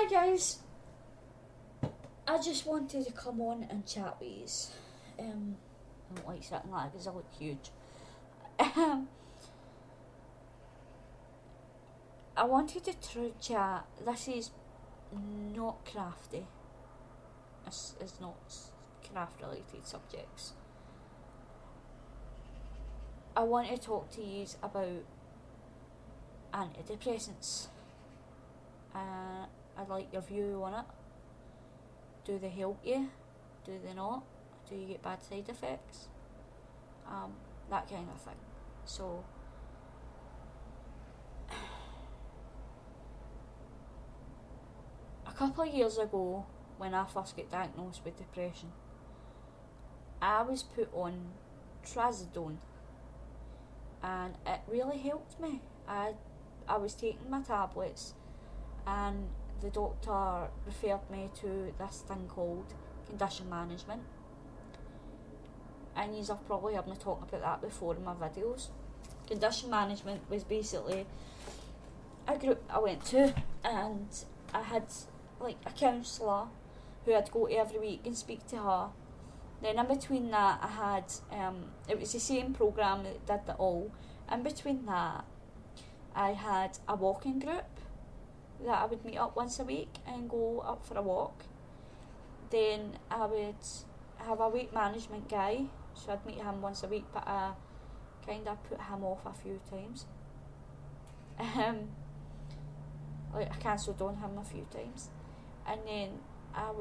Hi guys, I just wanted to come on and chat with yous. I don't like sitting like because I look huge. I wanted to chat. This is not crafty. It's not craft related subjects. I want to talk to yous about antidepressants. I'd like your view on it. Do they help you? Do they not? Do you get bad side effects? That kind of thing. So, a couple of years ago, when I first got diagnosed with depression, I was put on trazodone, and it really helped me. I was taking my tablets, and the doctor referred me to this thing called condition management. And you've probably heard me talking about that before in my videos. Condition management was basically a group I went to, and I had like a counsellor who I'd go to every week and speak to her. Then in between that I had, it was the same programme that did it all. In between that I had a walking group that I would meet up once a week and go up for a walk. Then I would have a weight management guy, so I'd meet him once a week, but I kind of put him off a few times. Like I cancelled on him a few times, and then I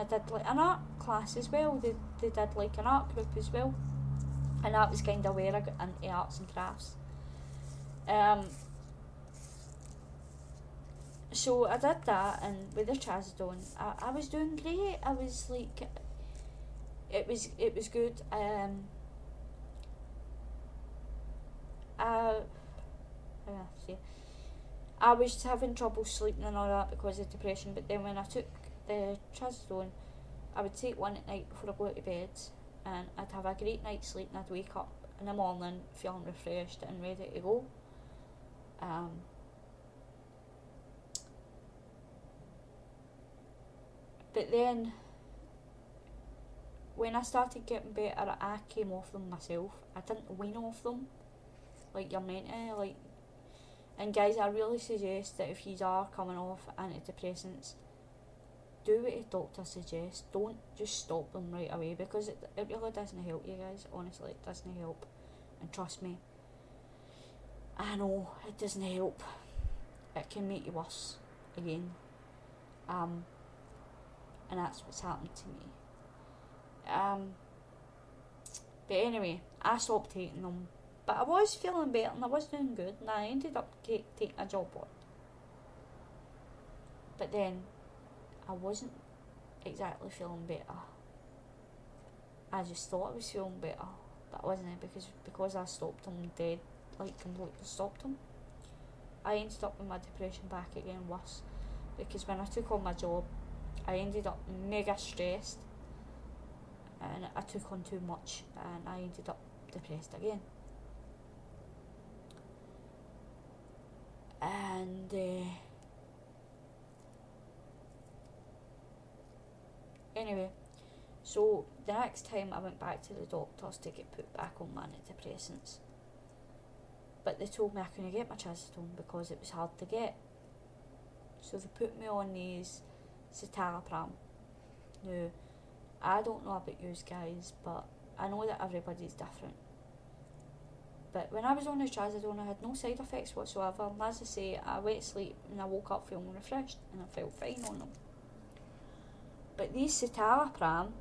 did like an art class as well. They did like an art group as well, and that was kind of where I got into arts and crafts. So I did that, and with the trazodone, I was doing great. I was like, it was good. I was having trouble sleeping and all that because of depression, but then when I took the trazodone, I would take one at night before I go to bed, and I'd have a great night's sleep, and I'd wake up in the morning feeling refreshed and ready to go. But then, when I started getting better, I came off them myself. I didn't wean off them, like you're meant to, like. And guys, I really suggest that if you are coming off antidepressants, do what your doctor suggests. Don't just stop them right away, because it really doesn't help you guys. Honestly, it doesn't help. And trust me, I know it doesn't help. It can make you worse again. And that's what's happened to me. But anyway, I stopped taking them. But I was feeling better and I was doing good, and I ended up taking a job on. But then I wasn't exactly feeling better. I just thought I was feeling better, but I wasn't, because I stopped them dead, like completely stopped them. I ended up with my depression back again worse, because when I took on my job, I ended up mega stressed, and I took on too much, and I ended up depressed again. And anyway, so the next time I went back to the doctors to get put back on my antidepressants, but they told me I couldn't get my trazodone because it was hard to get. So they put me on these citalopram. Now, I don't know about you guys, but I know that everybody's different. But when I was on the trazodone, I had no side effects whatsoever. And as I say, I went to sleep and I woke up feeling refreshed, and I felt fine on them. But these citalopram,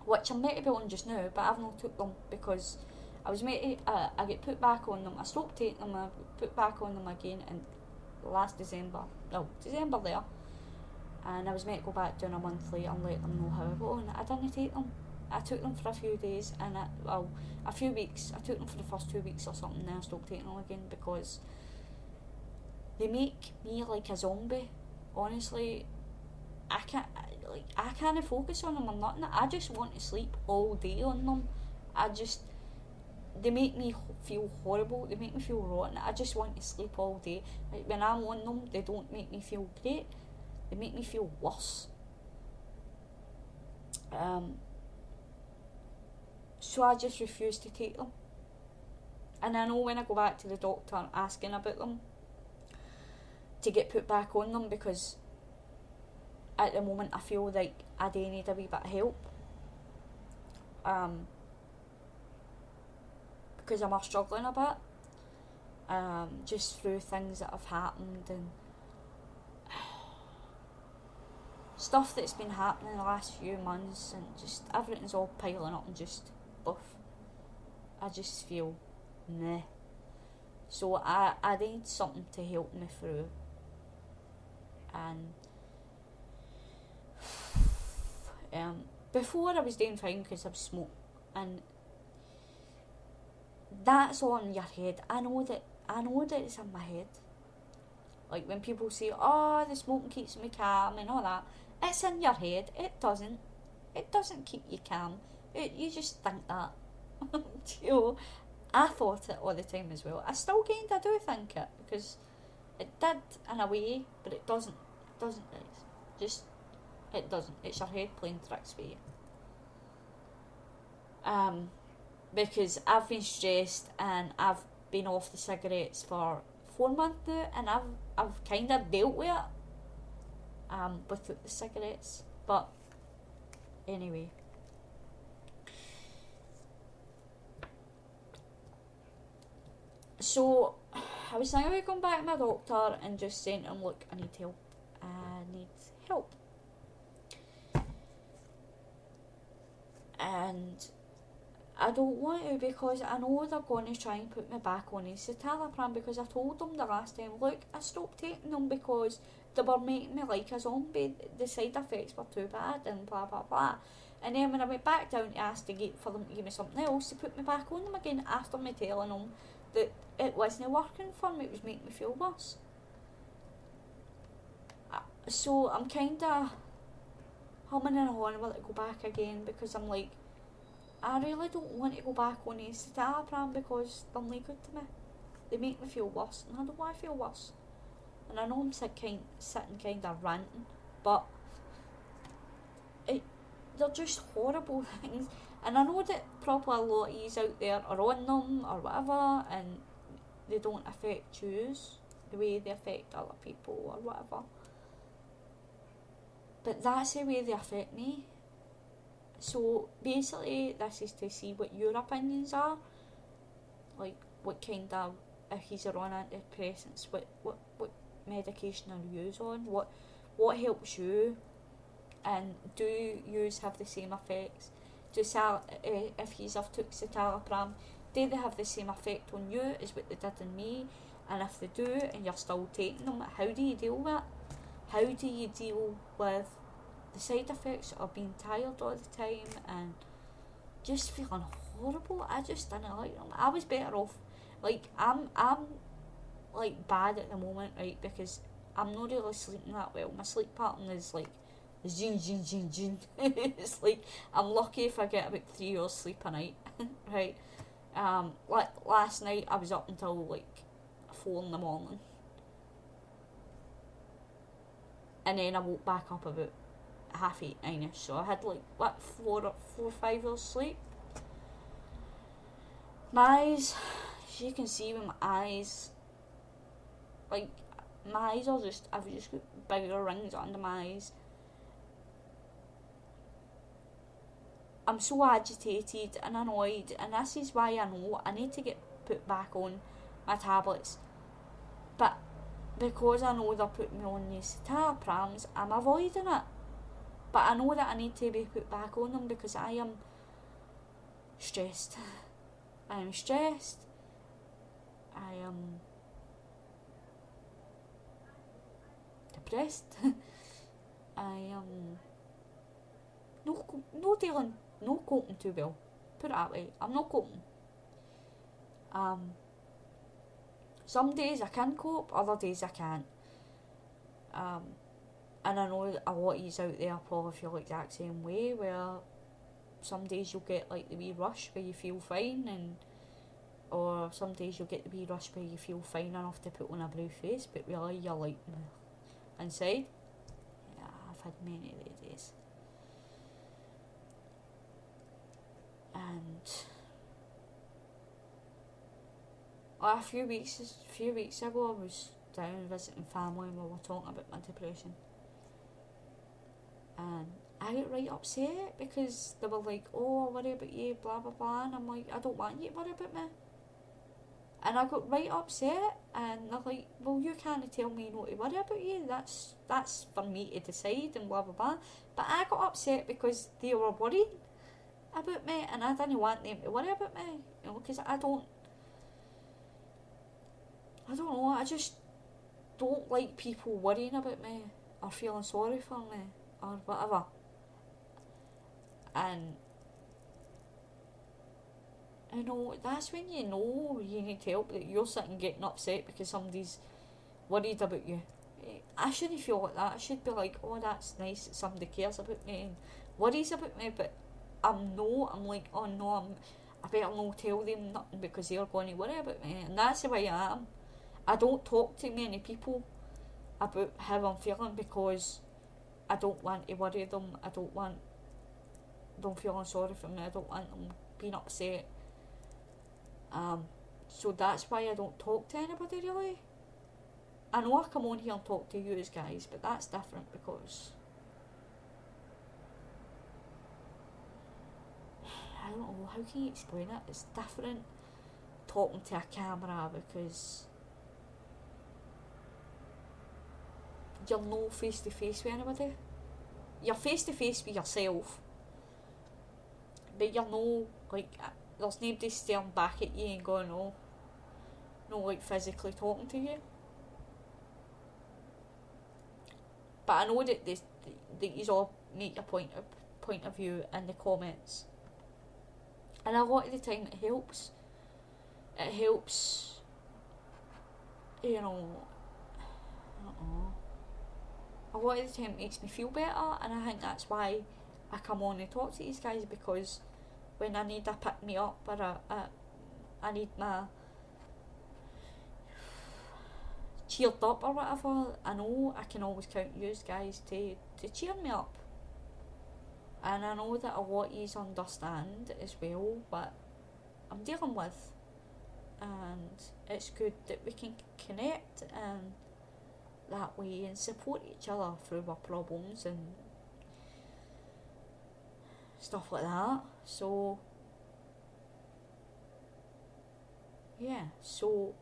which I'm meant to be on just now, but I've not took them because I was meant to, I get put back on them. I stopped taking them, I put back on them again in December there. And I was meant to go back doing a monthly and let them know how I got on. I didn't take them. I took them for a few days, and a few weeks. I took them for the first 2 weeks or something, and then I stopped taking them again because they make me like a zombie. Honestly, I can't focus on them or nothing. I just want to sleep all day on them. they make me feel horrible, they make me feel rotten. I just want to sleep all day. Like, when I'm on them, they don't make me feel great, they make me feel worse. So I just refuse to take them. And I know when I go back to the doctor asking about them, to get put back on them, because at the moment I feel like I do need a wee bit of help. Because I'm struggling a bit. Just through things that have happened and stuff that's been happening the last few months, and just everything's all piling up and just buff. I just feel meh. So I need something to help me through. And before I was doing fine because I've smoked, and that's all in your head. I know that it's in my head. Like when people say, "Oh, the smoking keeps me calm" and all that, it's in your head. It doesn't keep you calm. You just think that. You know, I thought it all the time as well. I still kind of do think it, because it did in a way, but it doesn't. It doesn't. It doesn't. It's your head playing tricks with you. Because I've been stressed and I've been off the cigarettes for 4 months now, and I've kind of dealt with it. Without the cigarettes, but anyway. So I was thinking about going back to my doctor and just saying to him, "Look, I need help. I need help." And I don't want to, because I know they're going to try and put me back on citalopram, because I told them the last time, look, I stopped taking them because they were making me like a zombie. The side effects were too bad and blah blah blah. And then when I went back down to ask for them to give me something else, to put me back on them again after me telling them that it wasn't working for me, it was making me feel worse. So I'm kind of humming and hawing will it go back again, because I'm like, I really don't want to go back on citalopram because they're not good to me. They make me feel worse, and I don't want to feel worse. And I know I'm sitting kind of ranting, but they're just horrible things. And I know that probably a lot of yous out there are on them or whatever, and they don't affect yous the way they affect other people or whatever. But that's the way they affect me. So basically, this is to see what your opinions are. Like, what kind of, if he's on antidepressants, what medication are you on? What helps you? And do you have the same effects? If he's took citalopram, do they have the same effect on you as what they did on me? And if they do, and you're still taking them, how do you deal with it? How do you deal with the side effects of being tired all the time and just feeling horrible? I just didn't like them. I was better off. Like, I'm like bad at the moment, right? Because I'm not really sleeping that well. My sleep pattern is like zin. It's like I'm lucky if I get about 3 hours sleep a night, right? Like last night I was up until like 4 in the morning, and then I woke back up about 8:30, 9ish. So I had like 4 or 5 hours sleep. My eyes, as you can see with my eyes, like my eyes are just, I've just got bigger rings under my eyes. I'm so agitated and annoyed, and this is why I know I need to get put back on my tablets. But because I know they're putting me on these citalopram, I'm avoiding it. But I know that I need to be put back on them because I am stressed. I am stressed. I am depressed. I am not coping too well. Put it that way. I'm not coping. Some days I can cope, other days I can't. And I know a lot of you out there probably feel like the exact same way, where some days you'll get like the wee rush where you feel fine, and Or some days you'll get the wee rush where you feel fine enough to put on a blue face, but really you're like inside. Yeah, I've had many of the days. And a few weeks ago, I was down visiting family and we were talking about my depression. And I got right upset because they were like, oh, I worry about you, blah blah blah, and I'm like, I don't want you to worry about me. And I got right upset, and they're like, well, you can't tell me not to worry about you, that's for me to decide, and blah blah blah. But I got upset because they were worried about me, and I didn't want them to worry about me, you know, because I don't know, I just don't like people worrying about me, or feeling sorry for me, or whatever. And you know, that's when you know you need help, that you're sitting getting upset because somebody's worried about you. I shouldn't feel like that. I should be like, oh, that's nice that somebody cares about me and worries about me, but I'm like, oh no, I better not tell them nothing because they're going to worry about me. And that's the way I am. I don't talk to many people about how I'm feeling because I don't want to worry them. I don't want them feeling sorry for me. I don't want them being upset. So that's why I don't talk to anybody really. I know I come on here and talk to you guys, but that's different because I don't know, how can you explain it? It's different talking to a camera because you're no face to face with anybody. You're face to face with yourself, but you're no like, there's nobody staring back at you and going, oh, no, like physically talking to you. But I know that these all make your point of view in the comments, and a lot of the time it helps. It helps, you know. I don't know. A lot of the time it makes me feel better, and I think that's why I come on and talk to these guys, because when I need a pick me up, or I need my cheered up or whatever, I know I can always count you guys to cheer me up. And I know that a lot of you understand as well what I'm dealing with, and it's good that we can connect and that way and support each other through our problems and stuff like that. So yeah, so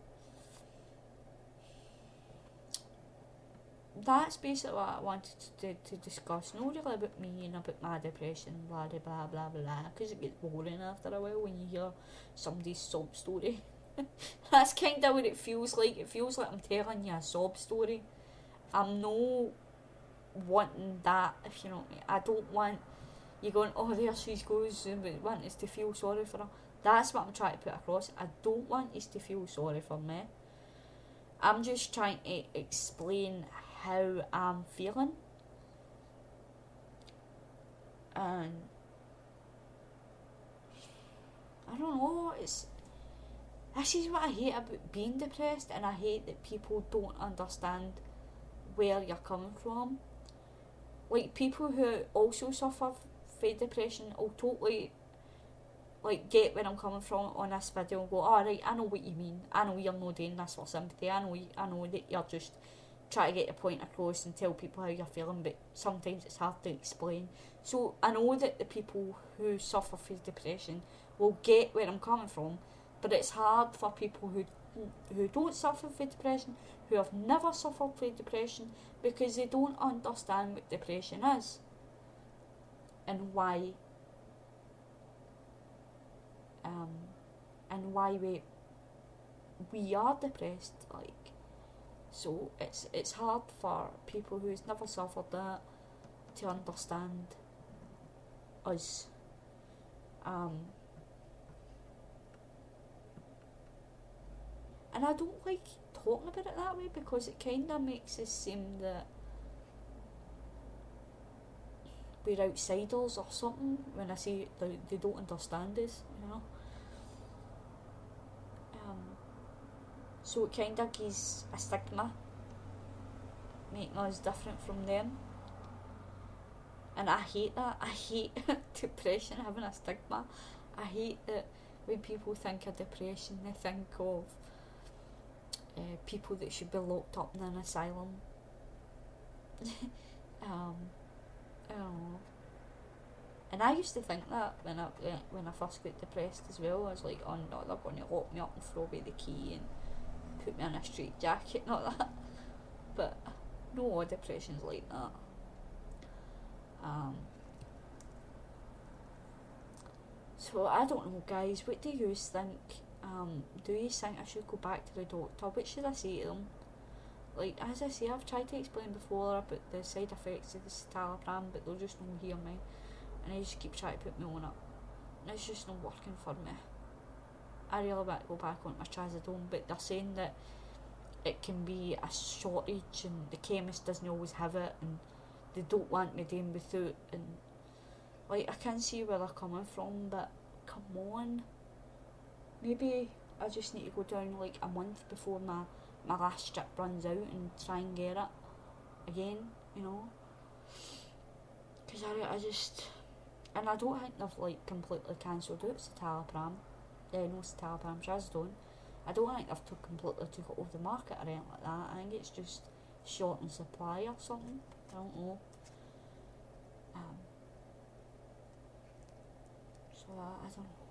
that's basically what I wanted to discuss. Not really about me and about my depression, blah blah blah blah blah, because it gets boring after a while when you hear somebody's sob story. That's kind of what it feels like. It feels like I'm telling you a sob story. I'm no wanting that, if you know what I mean. I don't want you going, oh, there she goes, and want us to feel sorry for her. That's what I'm trying to put across. I don't want us to feel sorry for me. I'm just trying to explain how I'm feeling. And I don't know, this is what I hate about being depressed, and I hate that people don't understand where you're coming from. Like, people who also suffer from depression will totally like get where I'm coming from on this video and go, alright, I know what you mean. I know you're not doing this for sympathy. I know that you're just trying to get your point across and tell people how you're feeling, but sometimes it's hard to explain. So I know that the people who suffer from depression will get where I'm coming from, but it's hard for people who don't suffer from depression, who have never suffered from depression, because they don't understand what depression is and why we are depressed. Like, so it's hard for people who's never suffered that to understand us. And I don't like talking about it that way, because it kind of makes us seem that we're outsiders or something when I say they don't understand us, you know. So it kind of gives a stigma, making us different from them. And I hate that. I hate depression having a stigma. I hate that when people think of depression, they think of people that should be locked up in an asylum. I don't know. And I used to think that when I first got depressed as well. I was like, oh no, they're going to lock me up and throw away the key and put me in a straight jacket and all that. But no, depression's like that. So I don't know, guys, what do you think? Do you think I should go back to the doctor? What should I say to them? Like, as I say, I've tried to explain before about the side effects of the citalopram, but they'll just not hear me, and they just keep trying to put me on it, and it's just not working for me. I really want to go back on my trazodone, but they're saying that it can be a shortage and the chemist doesn't always have it, and they don't want me doing without, and like, I can see where they're coming from, but come on, maybe I just need to go down like a month before my last strip runs out and try and get it again, you know, because I just, and I don't think they've like completely cancelled out citalopram, no citalopram, trazodone. I don't think they've completely took it off the market or anything like that. I think it's just short in supply or something. I don't know. So I don't know.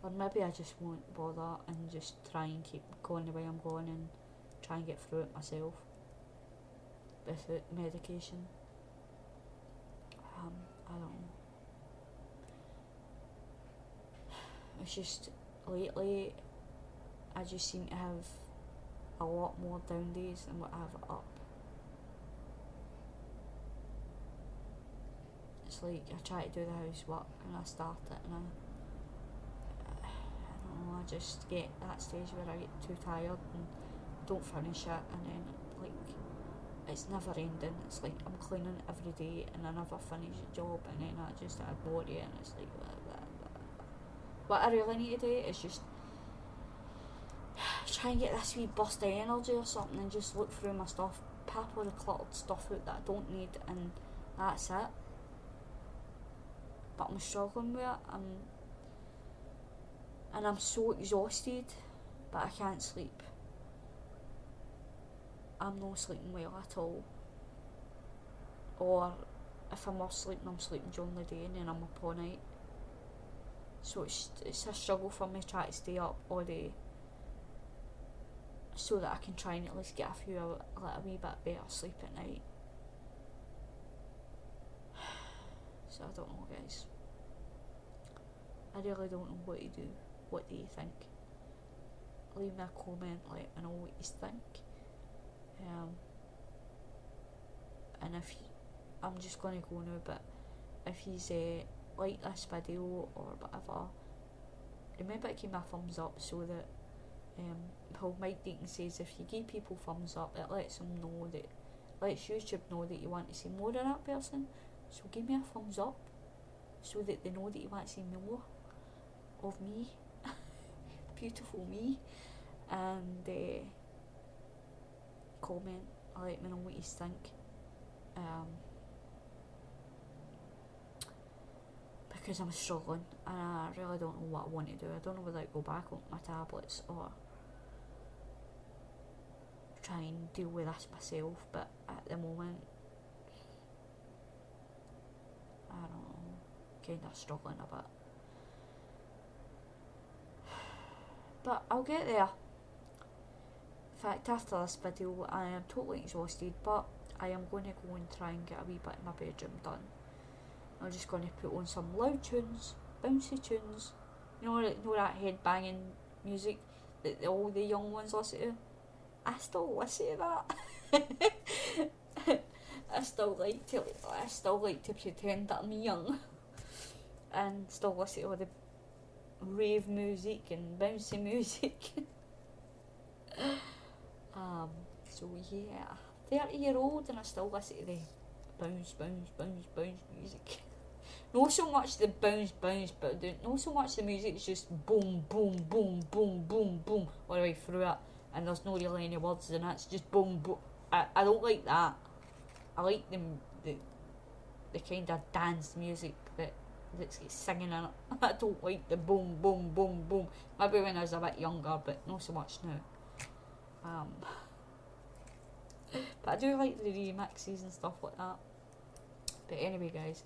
Or maybe I just won't bother and just try and keep going the way I'm going and try and get through it myself without medication. I don't know. It's just lately I just seem to have a lot more down days than what I have up. It's like I try to do the housework and I start it and I don't know, I just get that stage where I get too tired and don't finish it, and then like it's never ending. It's like I'm cleaning every day and I never finish the job, and then I just ignore it, and it's like blah, blah, blah, blah. What I really need to do is just try and get this wee burst of energy or something and just look through my stuff, pop all the cluttered stuff out that I don't need, and that's it. But I'm struggling with it, and I'm so exhausted, but I can't sleep. I'm not sleeping well at all. Or if I'm not sleeping, I'm sleeping during the day and then I'm up all night. So it's a struggle for me trying to stay up all day so that I can try and at least get a wee bit better sleep at night. So I don't know, guys. I really don't know what to do. What do you think? Leave me a comment, let me know what you think. And if I'm just going to go now, but if he's like this video or whatever, remember to give me a thumbs up so that Paul Mike Deacon says if you give people thumbs up, it lets them know that, lets YouTube know that you want to see more of that person. So give me a thumbs up so that they know that you want to see more of me, beautiful me, and comment, let me know what you think. Because I'm struggling and I really don't know what I want to do. I don't know whether I go back on my tablets or try and deal with this myself, but at the moment I don't know, kind of struggling a bit, but I'll get there. In fact, after this video I am totally exhausted, but I am going to go and try and get a wee bit in my bedroom done. I'm just going to put on some loud tunes, bouncy tunes, you know that head banging music that all the young ones listen to. I still listen to that. I still like to pretend that I'm young and still listen to all the rave music and bouncy music. So yeah, 30-year-old and I still listen to the bounce music. not so much the bounce, but not so much the music. It's just boom, boom, boom, boom, boom, boom all the way through it, and there's no really any words in it. It's just boom, boom. I don't like that. I like the kind of dance music that's singing in it. I don't like the boom, boom, boom, boom. Maybe when I was a bit younger, but not so much now. But I do like the remixes and stuff like that. But anyway, guys,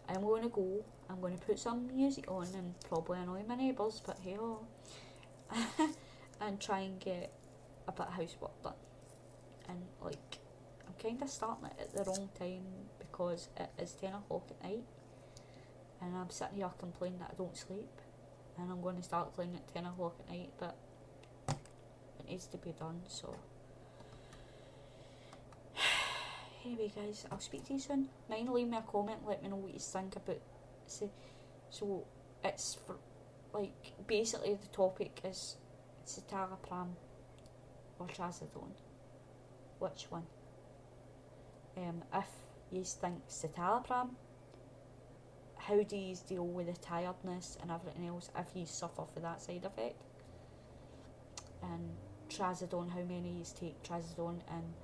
I'm going to go. I'm going to put some music on and probably annoy my neighbours, but hey ho. And try and get a bit of housework done. And like, I'm kind of starting it at the wrong time because it is 10 o'clock at night. And I'm sitting here complaining that I don't sleep. And I'm going to start cleaning at 10 o'clock at night, but it needs to be done, so. Anyway, guys, I'll speak to you soon. Mind, leave me a comment, let me know what you think about. So it's for, like, basically the topic is citalopram or trazodone. Which one? If you think citalopram, how do you deal with the tiredness and everything else if you suffer for that side effect? And trazodone, how many you take trazodone, and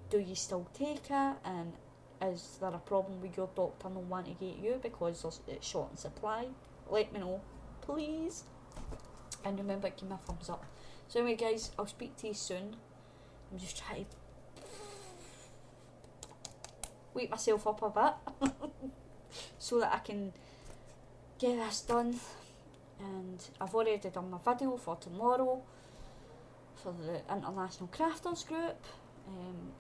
do you still take it, and is there a problem with your doctor not wanting to get you because it's short in supply? Let me know, please. And remember, give me a thumbs up. So anyway, guys, I'll speak to you soon. I'm just trying to wake myself up a bit so that I can get this done. And I've already done my video for tomorrow for the International Crafters group.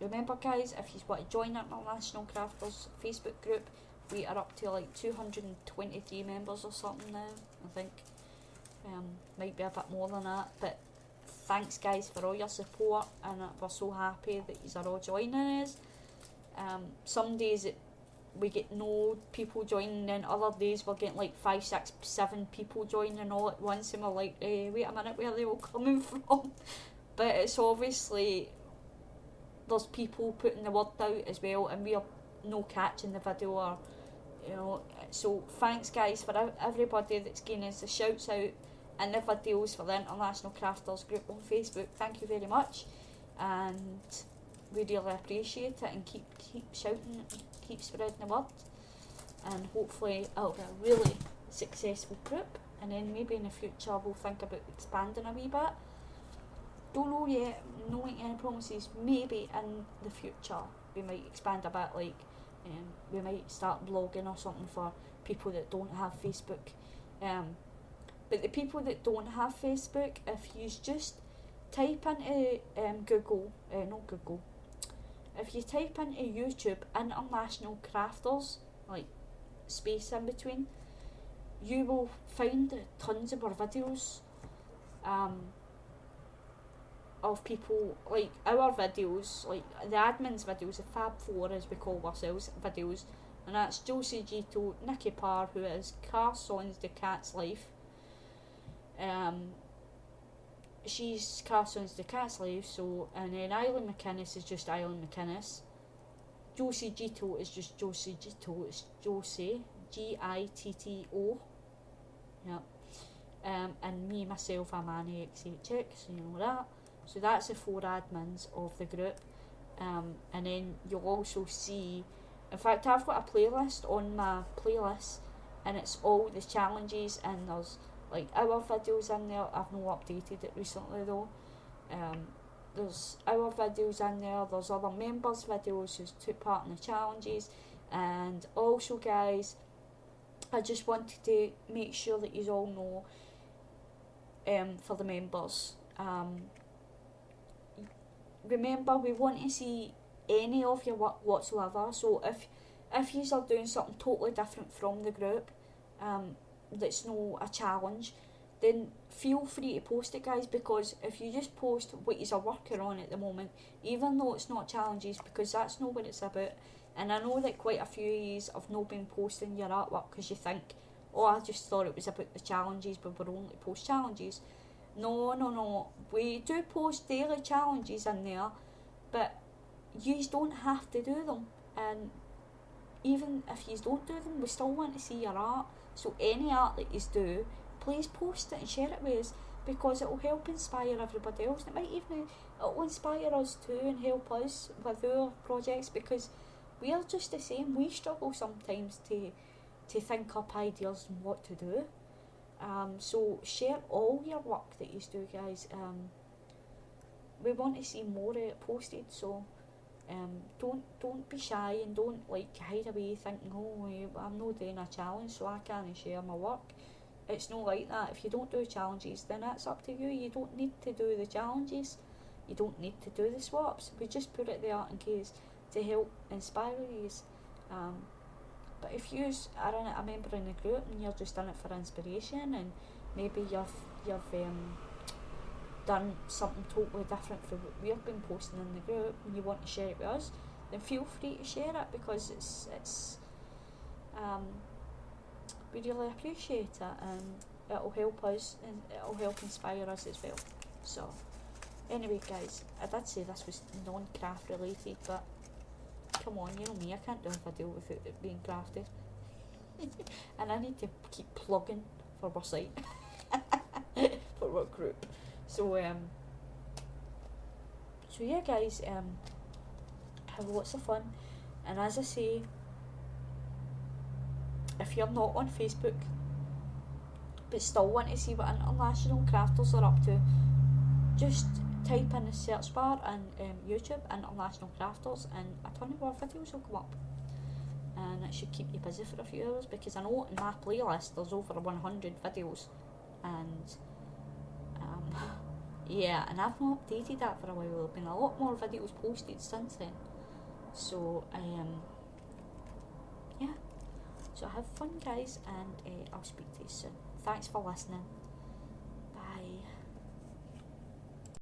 Remember, guys, if you want to join the International Crafters Facebook group, we are up to like 223 members or something now, I think. Might be a bit more than that, but thanks, guys, for all your support, and we're so happy that you are all joining us. Some days we get no people joining, and other days we're getting like 5, 6, 7 people joining all at once, and we're like, wait a minute, where are they all coming from? But it's obviously there's people putting the word out as well, and we are no catching the video, or so thanks, guys, for everybody that's giving us the shouts out and the videos for the International Crafters group on Facebook. Thank you very much, and we really appreciate it, and keep shouting, keep spreading the word, and hopefully it'll be a really successful group, and then maybe in the future we'll think about expanding a wee bit. Don't know yet, no making any promises. Maybe in the future we might expand a bit, like we might start blogging or something for people that don't have Facebook. But the people that don't have Facebook, if you just type into if you type into YouTube International Crafters, like space in between, you will find tons of our videos of people, like our videos, like the admins videos, the Fab Four as we call ourselves videos, and that's Josie Gito, Nikki Parr, who is Carson's The Cat's Life. She's Carson's The Cat's Life, so, and then Island McInnes is just Island McInnes. Josie Gito is just Josie Gito, it's Josie, Gitto. Yep. And me, myself, I'm Annie XHX, so you know that. So that's the 4 admins of the group. And then you'll also see, in fact, I've got a playlist on my playlist, and it's all the challenges, and there's like our videos in there. I've not updated it recently though. There's our videos in there, there's other members' videos who took part in the challenges, and also, guys, I just wanted to make sure that you all know, for the members, remember, we want to see any of your work whatsoever. So if you are doing something totally different from the group, that's no a challenge, then feel free to post it, guys, because if you just post what you are working on at the moment, even though it's not challenges, because that's not what it's about. And I know that quite a few of you have not been posting your artwork because you think, oh, I just thought it was about the challenges, but we're only post challenges. No, we do post daily challenges in there, but you don't have to do them. And even if you don't do them, we still want to see your art. So any art that you do, please post it and share it with us, because it will help inspire everybody else. It might even, it will inspire us too and help us with our projects, because we are just the same. We struggle sometimes to think up ideas and what to do. So share all your work that you do, guys. We want to see more of it posted, so don't be shy, and don't like hide away thinking, oh, I'm not doing a challenge so I can't share my work. It's not like that. If you don't do challenges, then that's up to you. You don't need to do the challenges, you don't need to do the swaps. We just put it there in case to help inspire you. But if you are a member in the group and you're just in it for inspiration, and maybe you've done something totally different from what we've been posting in the group, and you want to share it with us, then feel free to share it, because it's we really appreciate it, and it'll help us and it'll help inspire us as well. So anyway, guys, I did say this was non-craft related, but come on, you know me, I can't do a video without it being crafty. And I need to keep plugging for our site, for our group. So yeah, guys, have lots of fun. And as I say, if you're not on Facebook but still want to see what international crafters are up to, just type in the search bar and YouTube international crafters, and a ton of our videos will come up, and it should keep you busy for a few hours, because I know in my playlist there's over 100 videos, and yeah, and I've not updated that for a while. There have been a lot more videos posted since then. So yeah, so have fun, guys, and I'll speak to you soon. Thanks for listening.